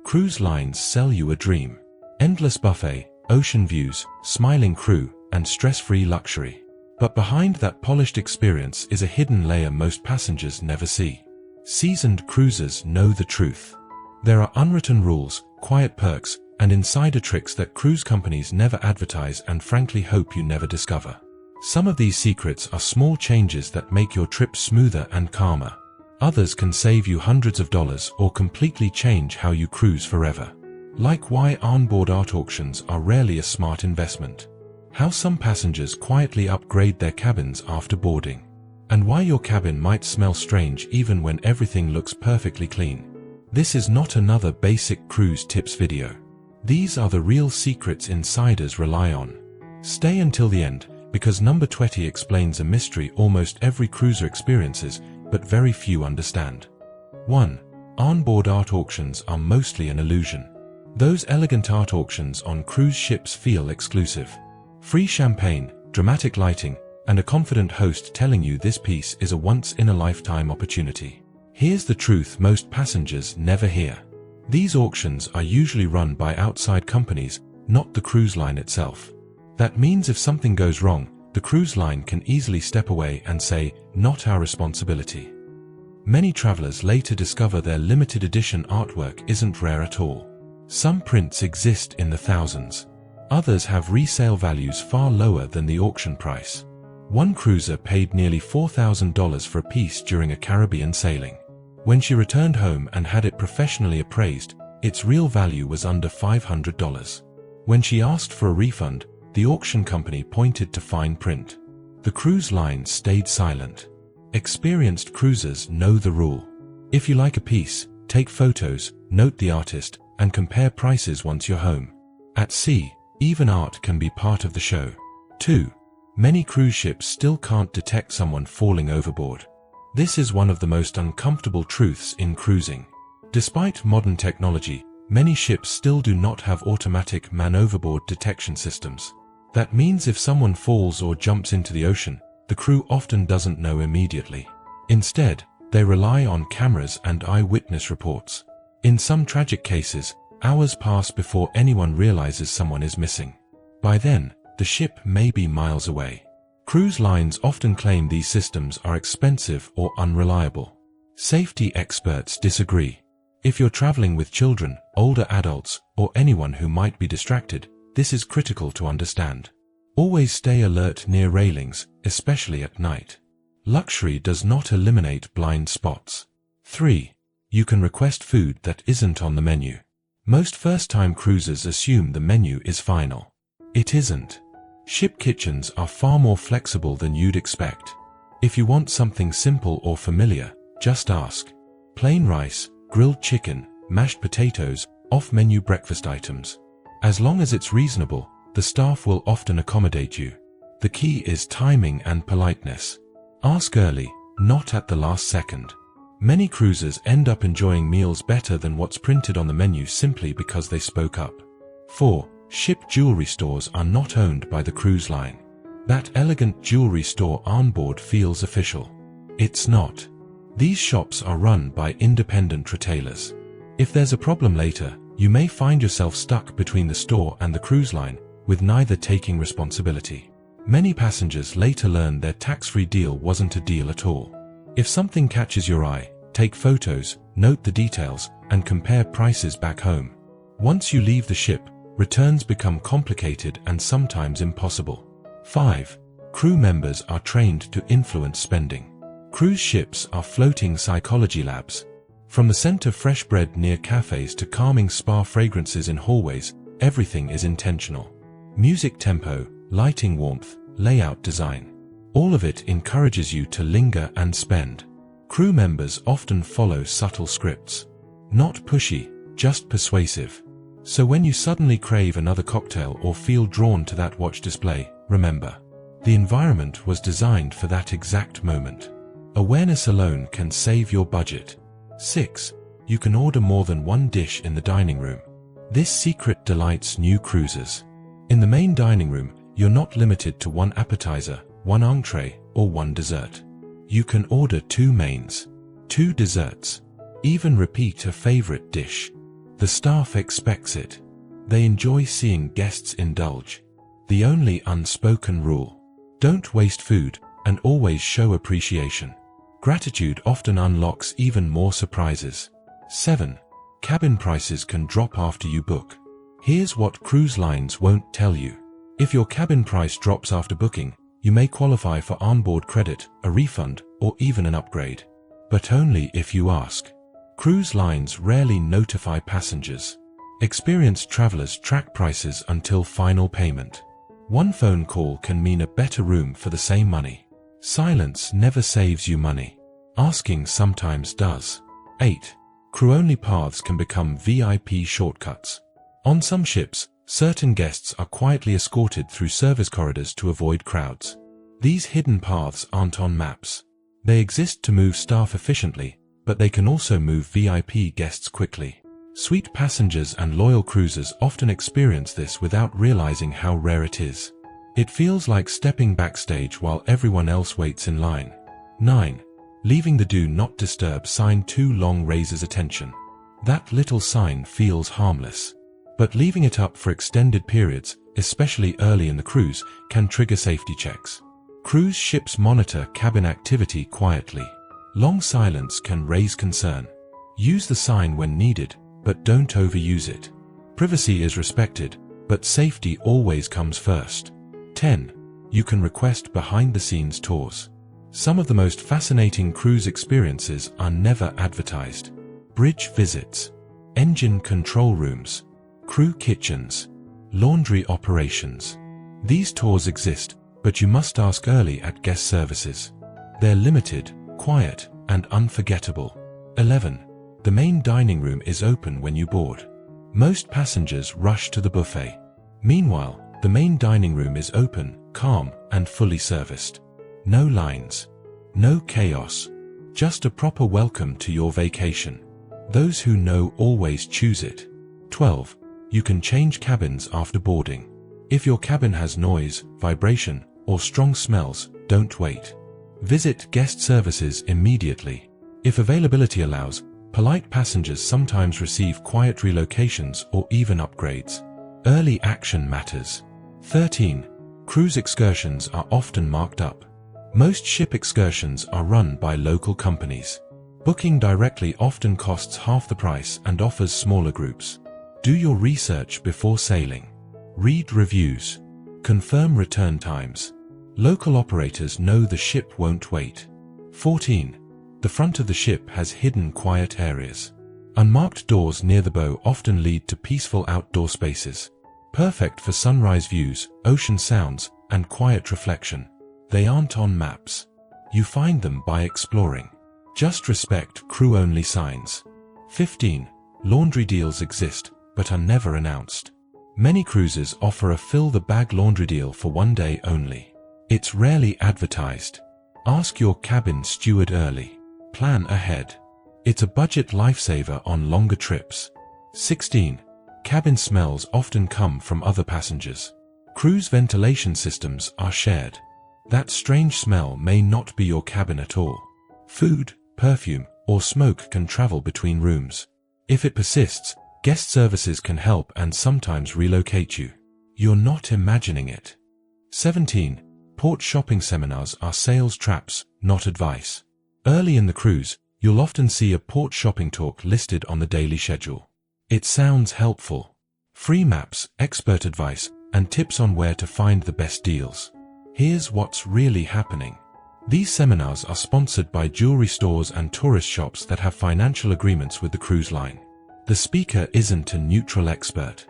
Cruise lines sell you a dream. Endless buffet, ocean views, smiling crew, and stress-free luxury. But behind that polished experience is a hidden layer most passengers never see. Seasoned cruisers know the truth. There are unwritten rules, quiet perks, and insider tricks that cruise companies never advertise and frankly hope you never discover. Some of these secrets are small changes that make your trip smoother and calmer. Others can save you hundreds of dollars or completely change how you cruise forever. Like why onboard art auctions are rarely a smart investment. How some passengers quietly upgrade their cabins after boarding. And why your cabin might smell strange even when everything looks perfectly clean. This is not another basic cruise tips video. These are the real secrets insiders rely on. Stay until the end, because number 20 explains a mystery almost every cruiser experiences, but very few understand. 1. Onboard art auctions are mostly an illusion. Those elegant art auctions on cruise ships feel exclusive. Free champagne, dramatic lighting, and a confident host telling you this piece is a once-in-a-lifetime opportunity. Here's the truth most passengers never hear. These auctions are usually run by outside companies, not the cruise line itself. That means if something goes wrong, the cruise line can easily step away and say, "Not our responsibility." Many travelers later discover their limited edition artwork isn't rare at all. Some prints exist in the thousands. Others have resale values far lower than the auction price. One cruiser paid nearly $4,000 for a piece during a Caribbean sailing. When she returned home and had it professionally appraised, its real value was under $500. When she asked for a refund, the auction company pointed to fine print. The cruise line stayed silent. Experienced cruisers know the rule. If you like a piece, take photos, note the artist, and compare prices once you're home. At sea, even art can be part of the show. 2. Many cruise ships still can't detect someone falling overboard. This is one of the most uncomfortable truths in cruising. Despite modern technology, many ships still do not have automatic man-overboard detection systems. That means if someone falls or jumps into the ocean, the crew often doesn't know immediately. Instead, they rely on cameras and eyewitness reports. In some tragic cases, hours pass before anyone realizes someone is missing. By then, the ship may be miles away. Cruise lines often claim these systems are expensive or unreliable. Safety experts disagree. If you're traveling with children, older adults, or anyone who might be distracted, this is critical to understand. Always stay alert near railings, especially at night. Luxury does not eliminate blind spots. 3. You can request food that isn't on the menu. Most first-time cruisers assume the menu is final. It isn't. Ship kitchens are far more flexible than you'd expect. If you want something simple or familiar, just ask. Plain rice, grilled chicken, mashed potatoes, off-menu breakfast items. As long as it's reasonable, the staff will often accommodate you. The key is timing and politeness. Ask early, not at the last second. Many cruisers end up enjoying meals better than what's printed on the menu simply because they spoke up. 4. Ship jewelry stores are not owned by the cruise line. That elegant jewelry store onboard feels official. It's not. These shops are run by independent retailers. If there's a problem later, you may find yourself stuck between the store and the cruise line, with neither taking responsibility. Many passengers later learn their tax-free deal wasn't a deal at all. If something catches your eye, take photos, note the details, and compare prices back home. Once you leave the ship, returns become complicated and sometimes impossible. 5. Crew members are trained to influence spending. Cruise ships are floating psychology labs. From the scent of fresh bread near cafes to calming spa fragrances in hallways, everything is intentional. Music tempo, lighting warmth, layout design. All of it encourages you to linger and spend. Crew members often follow subtle scripts. Not pushy, just persuasive. So when you suddenly crave another cocktail or feel drawn to that watch display, remember, the environment was designed for that exact moment. Awareness alone can save your budget. 6. You can order more than one dish in the dining room. This secret delights new cruisers. In the main dining room, you're not limited to one appetizer, one entree, or one dessert. You can order 2 mains, 2 desserts, even repeat a favorite dish. The staff expects it. They enjoy seeing guests indulge. The only unspoken rule: don't waste food and always show appreciation. Gratitude often unlocks even more surprises. 7. Cabin prices can drop after you book. Here's what cruise lines won't tell you. If your cabin price drops after booking, you may qualify for onboard credit, a refund, or even an upgrade. But only if you ask. Cruise lines rarely notify passengers. Experienced travelers track prices until final payment. One phone call can mean a better room for the same money. Silence never saves you money. Asking sometimes does. 8. Crew-only paths can become VIP shortcuts. On some ships, certain guests are quietly escorted through service corridors to avoid crowds. These hidden paths aren't on maps. They exist to move staff efficiently, but they can also move VIP guests quickly. Sweet passengers and loyal cruisers often experience this without realizing how rare it is. It feels like stepping backstage while everyone else waits in line. 9. Leaving the Do Not Disturb sign too long raises attention. That little sign feels harmless. But leaving it up for extended periods, especially early in the cruise, can trigger safety checks. Cruise ships monitor cabin activity quietly. Long silence can raise concern. Use the sign when needed, but don't overuse it. Privacy is respected, but safety always comes first. 10. You can request behind-the-scenes tours. Some of the most fascinating cruise experiences are never advertised. Bridge visits, engine control rooms, crew kitchens, laundry operations. These tours exist, but you must ask early at guest services. They're limited, quiet, and unforgettable. 11. The main dining room is open when you board. Most passengers rush to the buffet. Meanwhile, the main dining room is open, calm, and fully serviced. No lines. No chaos. Just a proper welcome to your vacation. Those who know always choose it. 12. You can change cabins after boarding. If your cabin has noise, vibration, or strong smells, don't wait. Visit guest services immediately. If availability allows, polite passengers sometimes receive quiet relocations or even upgrades. Early action matters. 13. Cruise excursions are often marked up. Most ship excursions are run by local companies. Booking directly often costs half the price and offers smaller groups. Do your research before sailing. Read reviews. Confirm return times. Local operators know the ship won't wait. 14. The front of the ship has hidden quiet areas. Unmarked doors near the bow often lead to peaceful outdoor spaces. Perfect for sunrise views, ocean sounds, and quiet reflection. They aren't on maps. You find them by exploring. Just respect crew-only signs. 15. Laundry deals exist, but are never announced. Many cruises offer a fill-the-bag laundry deal for one day only. It's rarely advertised. Ask your cabin steward early. Plan ahead. It's a budget lifesaver on longer trips. 16. Cabin smells often come from other passengers. Cruise ventilation systems are shared. That strange smell may not be your cabin at all. Food, perfume, or smoke can travel between rooms. If it persists, guest services can help and sometimes relocate you. You're not imagining it. 17. Port shopping seminars are sales traps, not advice. Early in the cruise, you'll often see a port shopping talk listed on the daily schedule. It sounds helpful. Free maps, expert advice, and tips on where to find the best deals. Here's what's really happening. These seminars are sponsored by jewelry stores and tourist shops that have financial agreements with the cruise line. The speaker isn't a neutral expert.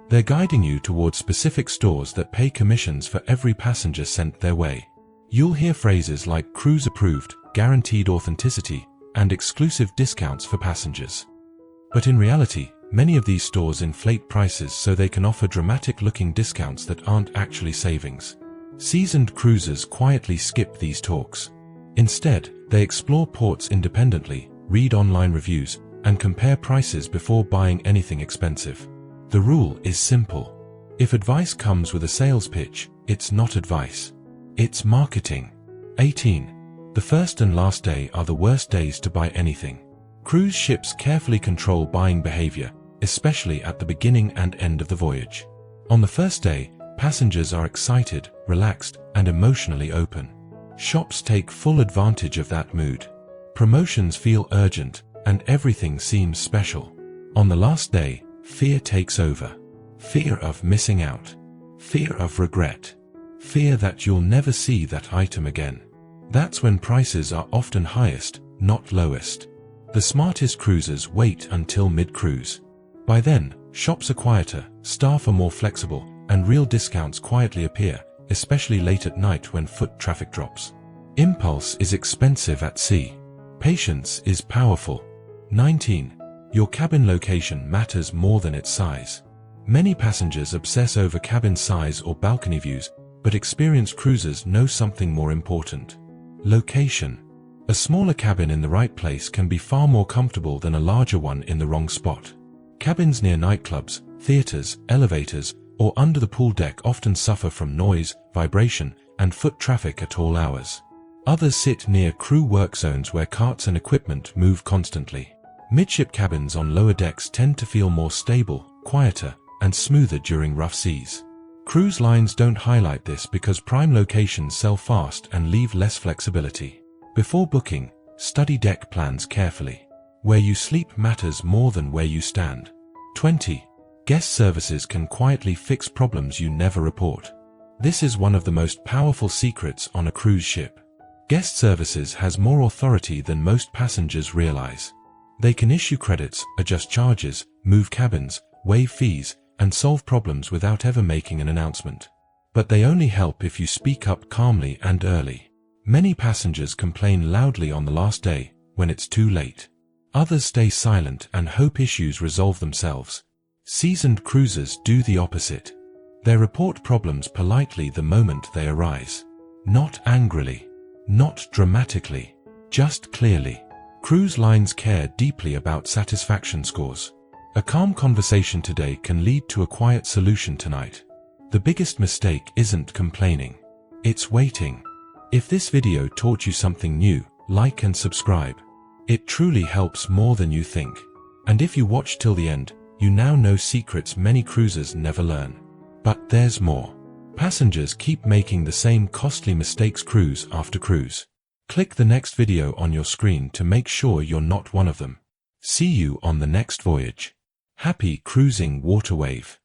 They're guiding you towards specific stores that pay commissions for every passenger sent their way. You'll hear phrases like cruise approved, guaranteed authenticity, and exclusive discounts for passengers. But in reality, many of these stores inflate prices so they can offer dramatic-looking discounts that aren't actually savings. Seasoned cruisers quietly skip these talks. Instead, they explore ports independently, read online reviews, and compare prices before buying anything expensive. The rule is simple. If advice comes with a sales pitch, it's not advice. It's marketing. 18. The first and last day are the worst days to buy anything. Cruise ships carefully control buying behavior, especially at the beginning and end of the voyage. On the first day, passengers are excited, relaxed, and emotionally open. Shops take full advantage of that mood. Promotions feel urgent, and everything seems special. On the last day, fear takes over. Fear of missing out. Fear of regret. Fear that you'll never see that item again. That's when prices are often highest, not lowest. The smartest cruisers wait until mid-cruise. By then, shops are quieter, staff are more flexible, and real discounts quietly appear, especially late at night when foot traffic drops. Impulse is expensive at sea. Patience is powerful. 19. Your cabin location matters more than its size. Many passengers obsess over cabin size or balcony views, but experienced cruisers know something more important. Location. A smaller cabin in the right place can be far more comfortable than a larger one in the wrong spot. Cabins near nightclubs, theaters, elevators, or under the pool deck often suffer from noise, vibration, and foot traffic at all hours. Others sit near crew work zones where carts and equipment move constantly. Midship cabins on lower decks tend to feel more stable, quieter, and smoother during rough seas. Cruise lines don't highlight this because prime locations sell fast and leave less flexibility. Before booking, study deck plans carefully. Where you sleep matters more than where you stand. 20. Guest services can quietly fix problems you never report. This is one of the most powerful secrets on a cruise ship. Guest services has more authority than most passengers realize. They can issue credits, adjust charges, move cabins, waive fees, and solve problems without ever making an announcement. But they only help if you speak up calmly and early. Many passengers complain loudly on the last day, when it's too late. Others stay silent and hope issues resolve themselves. Seasoned cruisers do the opposite. They report problems politely the moment they arise. Not angrily. Not dramatically. Just clearly. Cruise lines care deeply about satisfaction scores. A calm conversation today can lead to a quiet solution tonight. The biggest mistake isn't complaining. It's waiting. If this video taught you something new, like and subscribe. It truly helps more than you think. And if you watched till the end, you now know secrets many cruisers never learn. But there's more. Passengers keep making the same costly mistakes cruise after cruise. Click the next video on your screen to make sure you're not one of them. See you on the next voyage. Happy cruising, Waterwave.